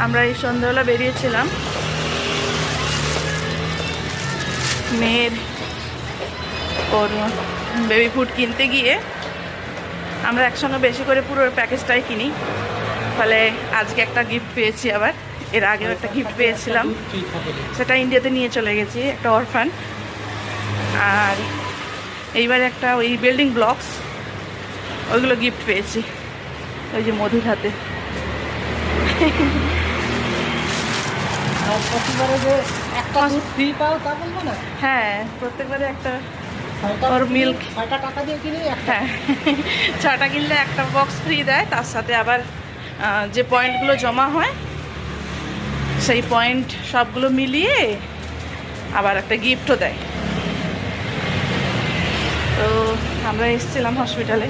আমরা এই সন্ধ্যাবেলা বেরিয়েছিলাম মেয়ের ওর বেবি ফুড কিনতে গিয়ে। আমরা একসঙ্গে বেশি করে পুরো প্যাকেজটাই কিনি, ফলে আজকে একটা গিফট পেয়েছি। আবার এর আগেও একটা গিফট পেয়েছিলাম, সেটা ইন্ডিয়াতে নিয়ে চলে গেছি, একটা অরফান। আর এইবার একটা ওই বিল্ডিং ব্লকস, ওইগুলো গিফট পেয়েছি ওই যে মধুর হাতে। হ্যাঁ, প্রত্যেকবারে একটা ওর মিল্ক। হ্যাঁ, 6টা কিনলে একটা বক্স ফ্রি দেয়, তার সাথে আবার যে পয়েন্টগুলো জমা হয় সেই পয়েন্ট সবগুলো মিলিয়ে আবার একটা গিফটও দেয়। তো আমরা এসেছিলাম হসপিটালে।